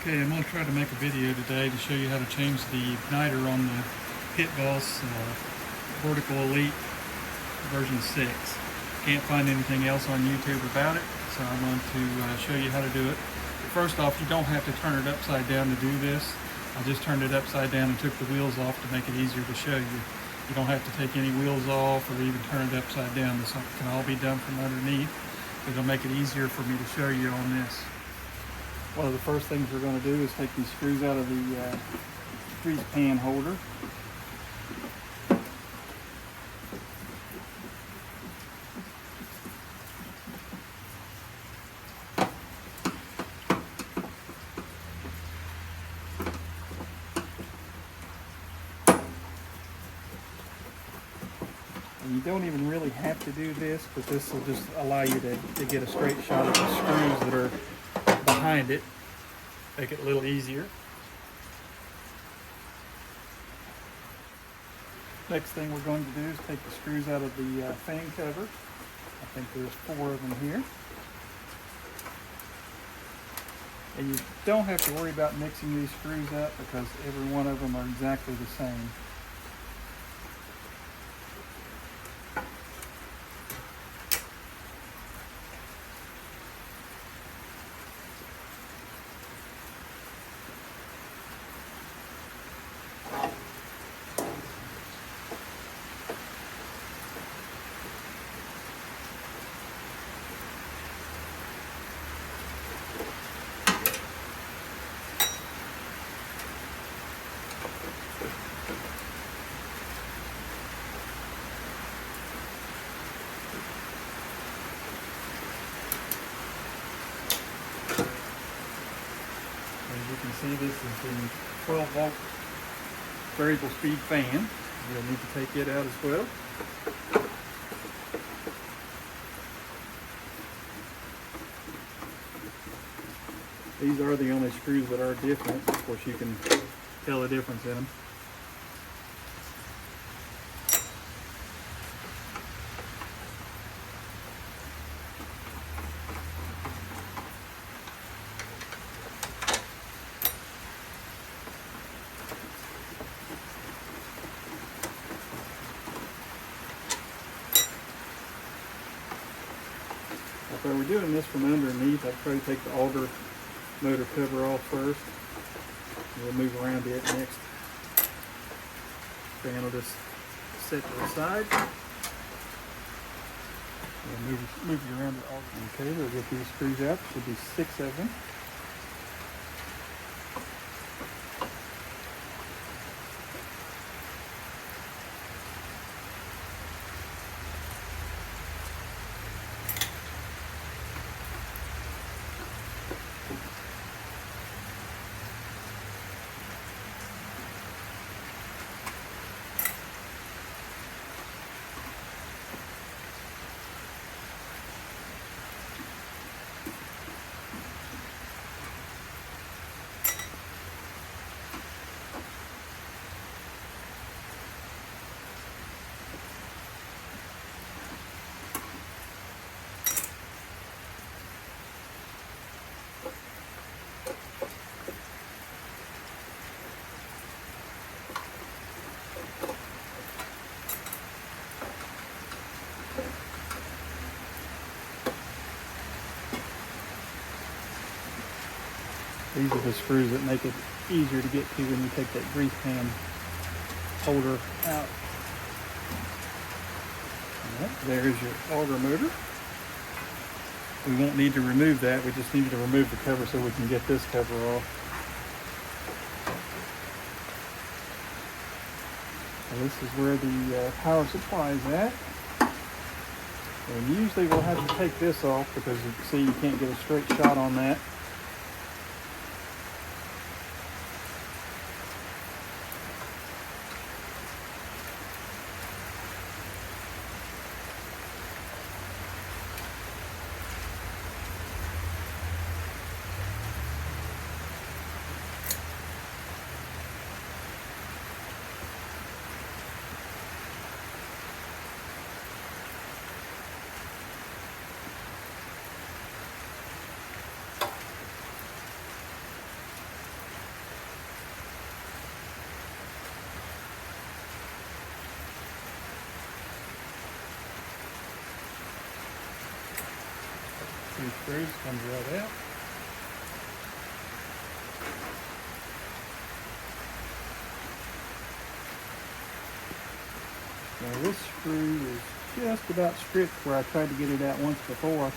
Okay, I'm going to try to make a video today to show you how to change the igniter on the Pit Boss Vertical Elite version 6. Can't find anything else on YouTube about it, so I'm going to show you how to do it. But first off, you don't have to turn it upside down to do this. I just turned it upside down and took the wheels off to make it easier to show you. You don't have to take any wheels off or even turn it upside down. This can all be done from underneath. It'll make it easier for me to show you on this. One of the first things we're going to do is take these screws out of the grease pan holder. And you don't even really have to do this, but this will just allow you to get a straight shot at the screws that are behind it, make it a little easier. Next thing we're going to do is take the screws out of the fan cover. I think there's 4 of them here. And you don't have to worry about mixing these screws up because every one of them are exactly the same. As you can see, this is the 12-volt variable speed fan. You'll need to take it out as well. These are the only screws that are different. Of course, you can tell the difference in them. If I were doing this from underneath, I'd probably take the auger motor cover off first. We'll move around it next. Fan will just set to the side. We'll move you around the auger. Okay, we'll get these screws out. There should be 6 of them. These are the screws that make it easier to get to when you take that grease pan holder out. Right, there's your auger motor. We won't need to remove that. We just need to remove the cover so we can get this cover off. So this is where the power supply is at. And usually we'll have to take this off because you can see you can't get a straight shot on that. screws, comes right out. Now this screw is just about stripped where I tried to get it out once before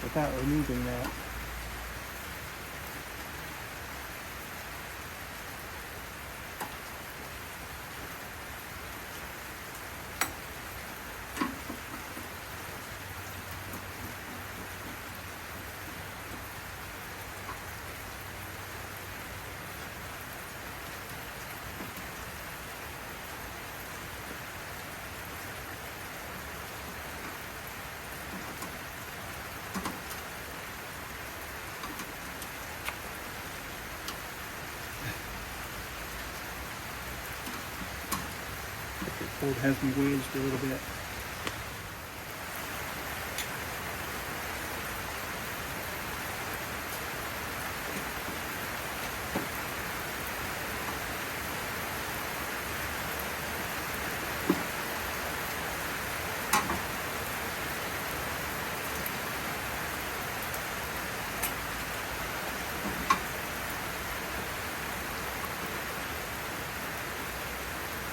without removing that. The cord has me wedged a little bit.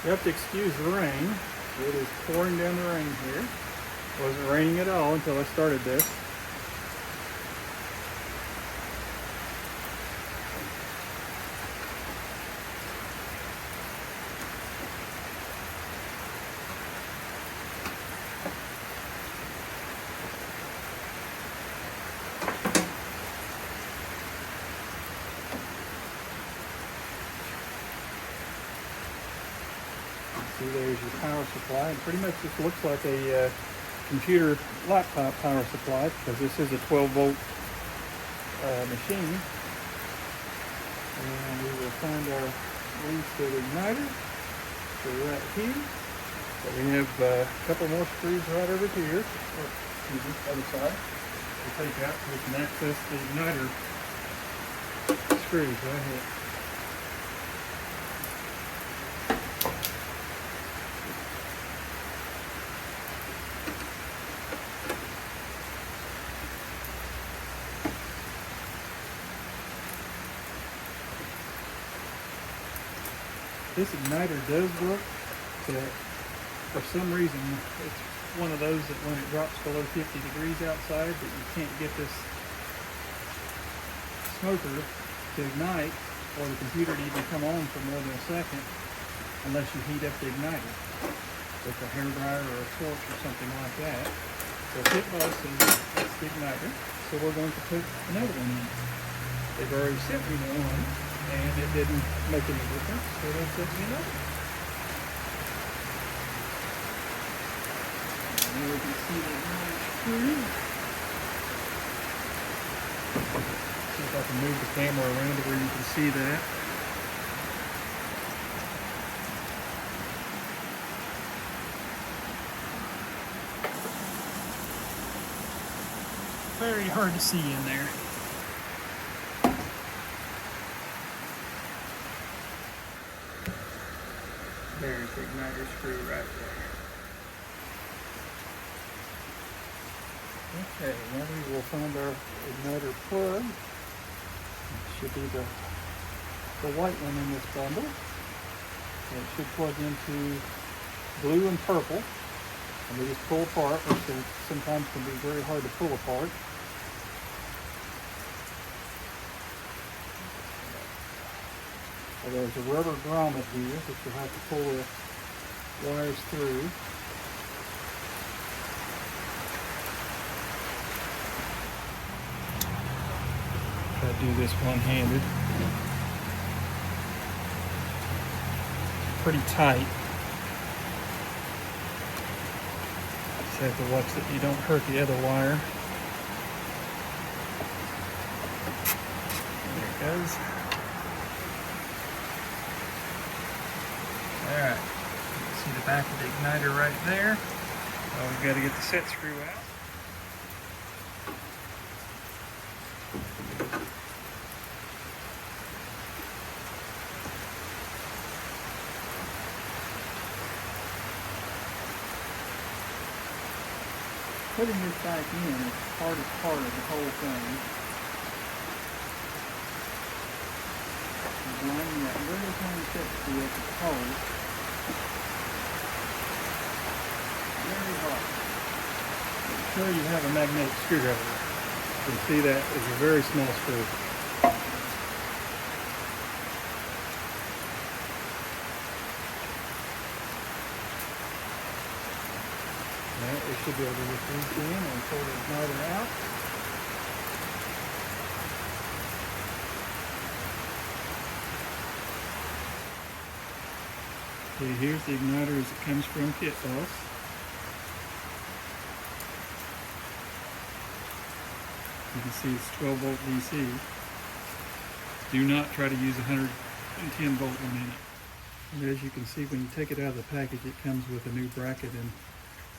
You have to excuse the rain. It is pouring down the rain here. It wasn't raining at all until I started this. See, there's your power supply. It pretty much just looks like a computer laptop power supply because this is a 12-volt machine. And we will find our lead to the igniter. So right here. But we have a couple more screws right over here. Or, excuse me, other side. We'll take out so we can access the igniter screws right here. This igniter does work, but for some reason it's one of those that when it drops below 50 degrees outside that you can't get this smoker to ignite or the computer to even come on for more than a second unless you heat up the igniter with a hairdryer or a torch or something like that. So Pit Boss says that's the igniter, so we're going to put another one in. They've already sent me one and it didn't make any difference, so they sent me another. And here we can see the igniter screw. See if I can move the camera around to where you can see that. Very hard to see in there. There's the igniter screw right there. Okay, now we will find our igniter plug. It should be the white one in this bundle. And it should plug into blue and purple. And they just pull apart, which sometimes can be very hard to pull apart. So there's a rubber grommet here that you'll have to pull the wires through. Try to do this one-handed. Pretty tight. Just have to watch that you don't hurt the other wire. There it goes. Alright, see the back of the igniter right there. Well, we've got to get the set screw out. putting this back in is the hardest part of the whole thing. Lining that little tiny set screw up at the hole. Very hard. I'm sure you have a magnetic screwdriver. You can see that is a very small screw. Now we should be able to get these in and pull the igniter out. Okay, here's the igniter as it comes from Pit Boss. You can see it's 12 volt DC. Do not try to use 110 volt one in it. And as you can see, when you take it out of the package, it comes with a new bracket and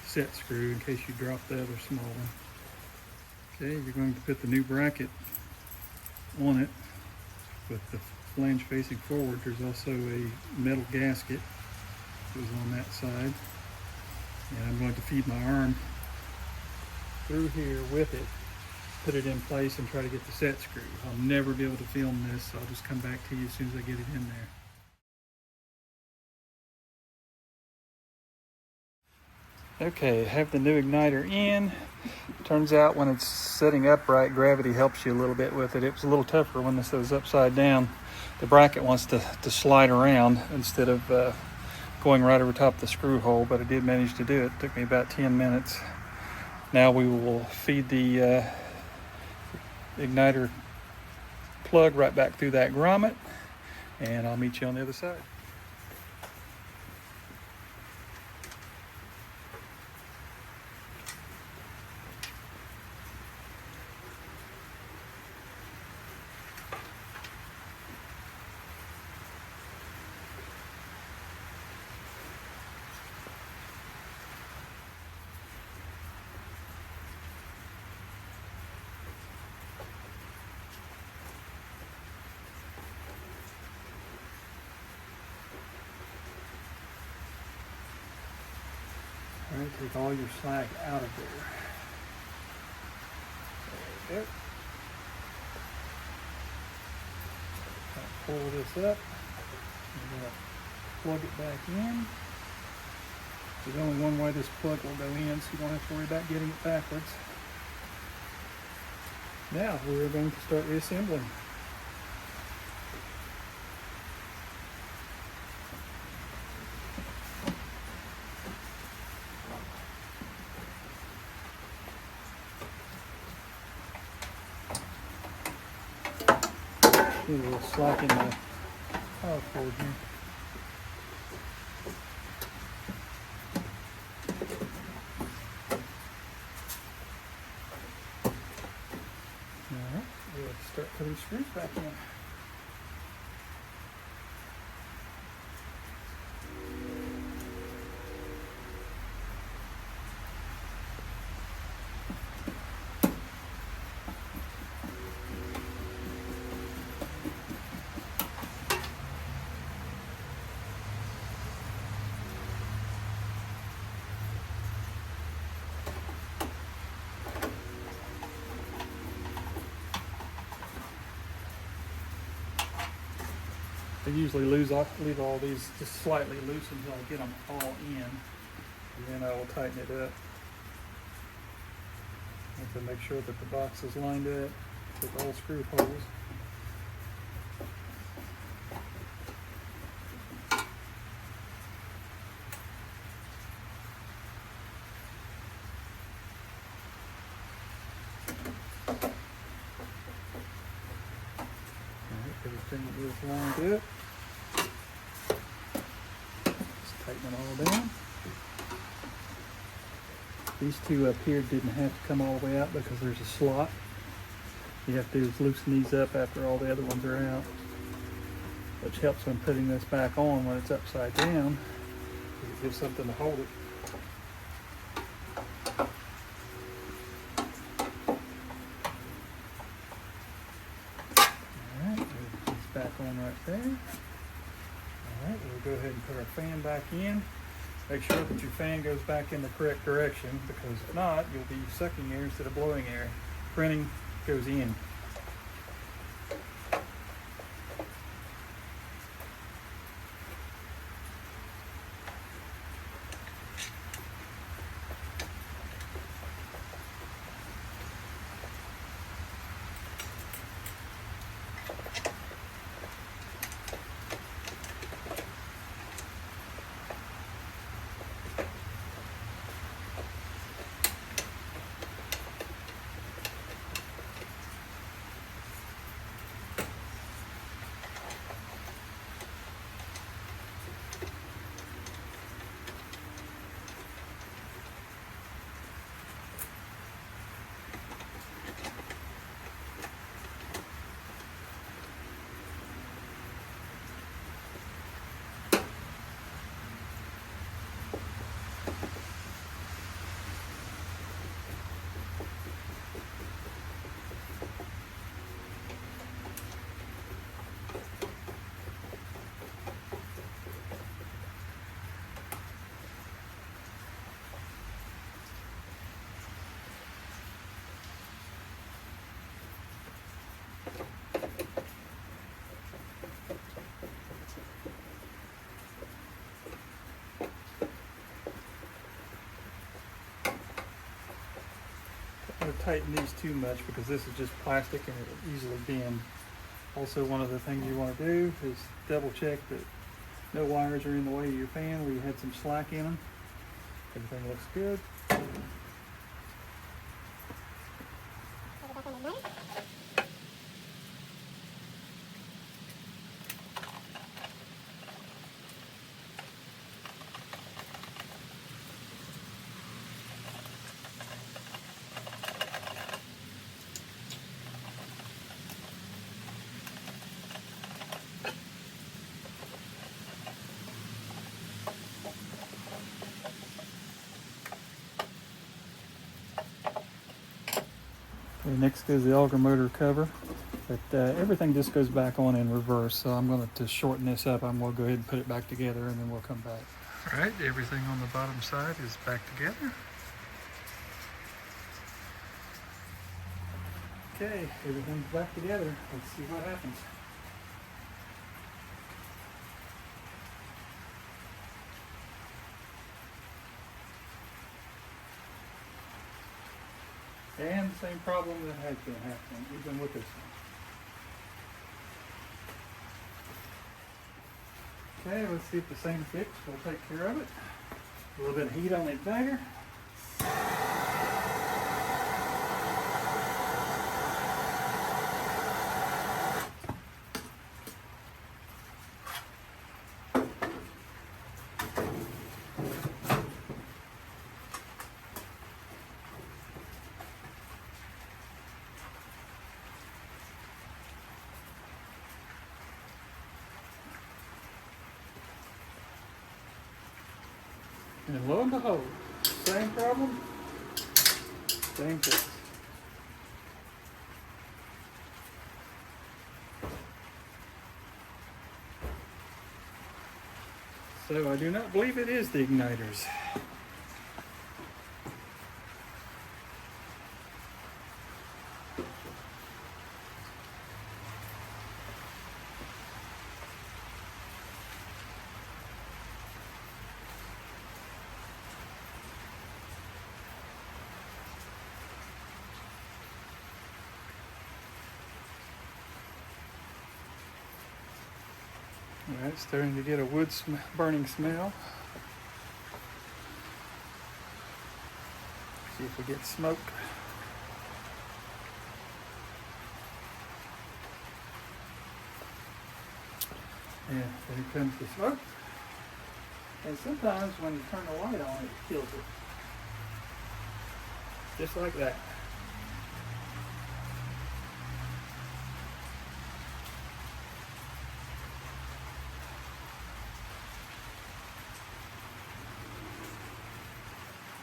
set screw in case you drop the other small one. Okay, you're going to put the new bracket on it with the flange facing forward. There's also a metal gasket that goes on that side. And I'm going to feed my arm through here with it, put it in place and try to get the set screw. I'll never be able to film this, so I'll just come back to you as soon as I get it in there. Okay, I have the new igniter in. Turns out when it's setting upright, gravity helps you a little bit with it. It was a little tougher when this was upside down. The bracket wants to slide around instead of going right over top of the screw hole, but I did manage to do it. It took me about 10 minutes. Now we will feed the igniter plug right back through that grommet, and I'll meet you on the other side. All right, take all your slack out of there. There you go. Pull this up. I'm going to plug it back in. There's only one way this plug will go in, so you don't have to worry about getting it backwards. Now we're going to start reassembling. Need a little slack in the power cord here. Alright, we'll start putting screws back in. I usually leave all these just slightly loose until I get them all in, and then I will tighten it up. I have to make sure that the box is lined up with all screw holes. Everything is lined up. Just tighten it all down. These two up here didn't have to come all the way out because there's a slot. You have to do is loosen these up after all the other ones are out, which helps when putting this back on when it's upside down. It gives something to hold it. Back on right there. All right, we'll go ahead and put our fan back in. Make sure that your fan goes back in the correct direction, because if not, you'll be sucking air instead of blowing air. Printing goes in. I'm going to tighten these too much because this is just plastic and it'll easily bend. Also, one of the things you want to do is double check that no wires are in the way of your fan where you had some slack in them. Everything looks good. Okay, next goes the auger motor cover, but everything just goes back on in reverse, so I'm going to shorten this up. I'm going to go ahead and put it back together and then we'll come back. All right, everything on the bottom side is back together. Okay, everything's back together. Let's see what happens. And the same problem that has been happening, even with this one. Okay, let's see if the same fix will take care of it. A little bit of heat on the igniter. And lo and behold, same problem, same fix. So I do not believe it is the igniters. All right, starting to get a wood burning smell. See if we get smoke. Yeah, there comes the smoke. And sometimes when you turn the light on, it kills it. Just like that.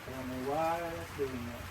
I don't know why that's doing that.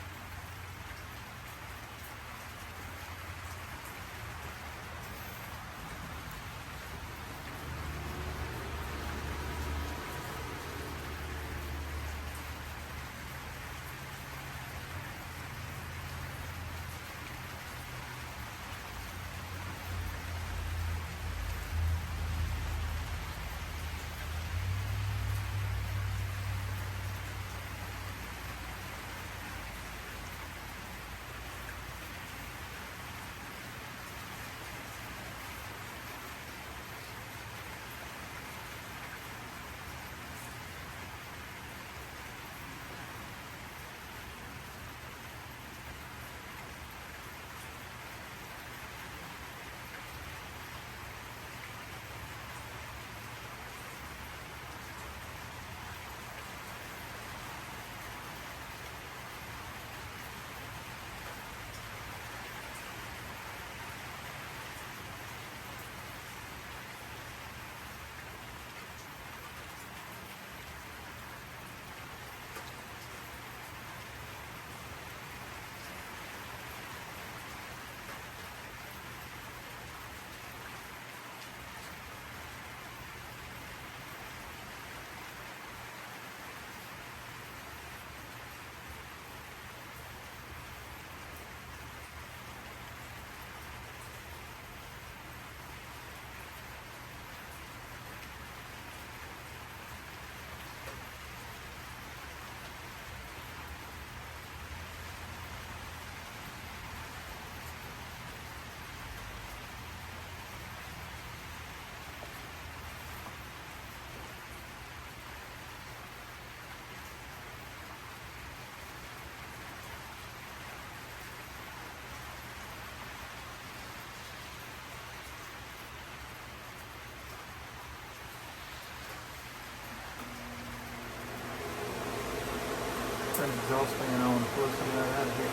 that exhaust fan on before we get out of here.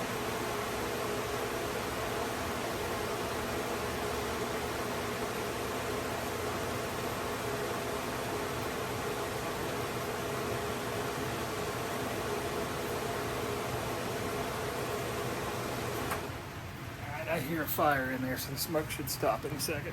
Alright, I hear a fire in there, so the smoke should stop in a second.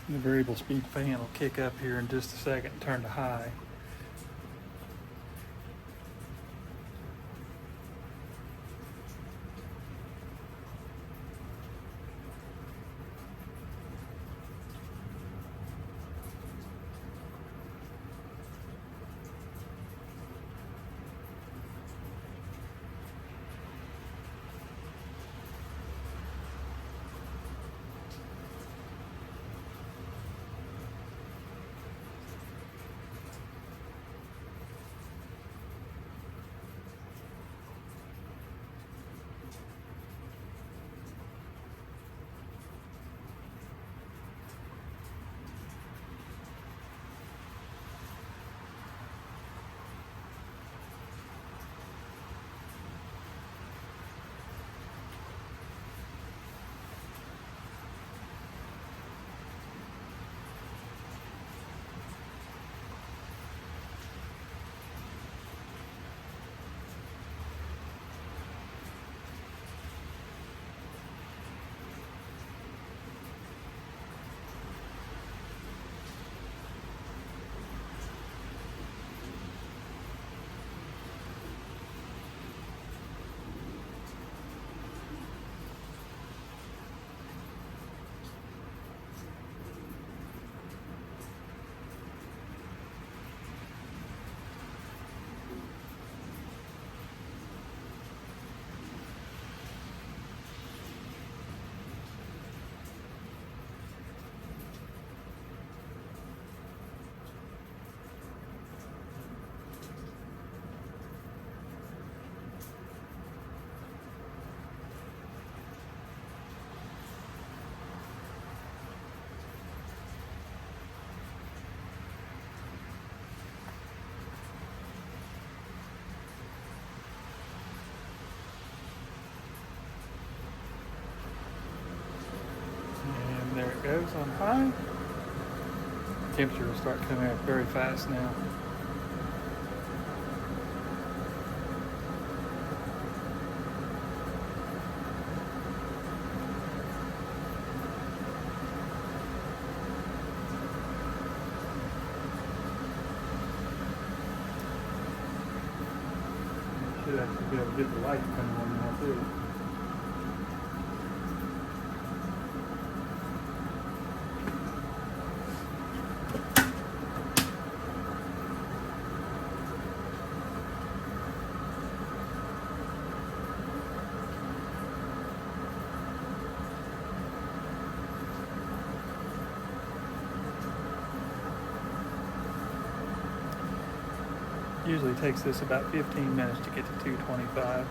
The variable speed fan will kick up here in just a second and turn to high. There it goes on high. Temperature will start coming up very fast now. Should actually be able to get the light coming on now too. Usually takes this about 15 minutes to get to 225.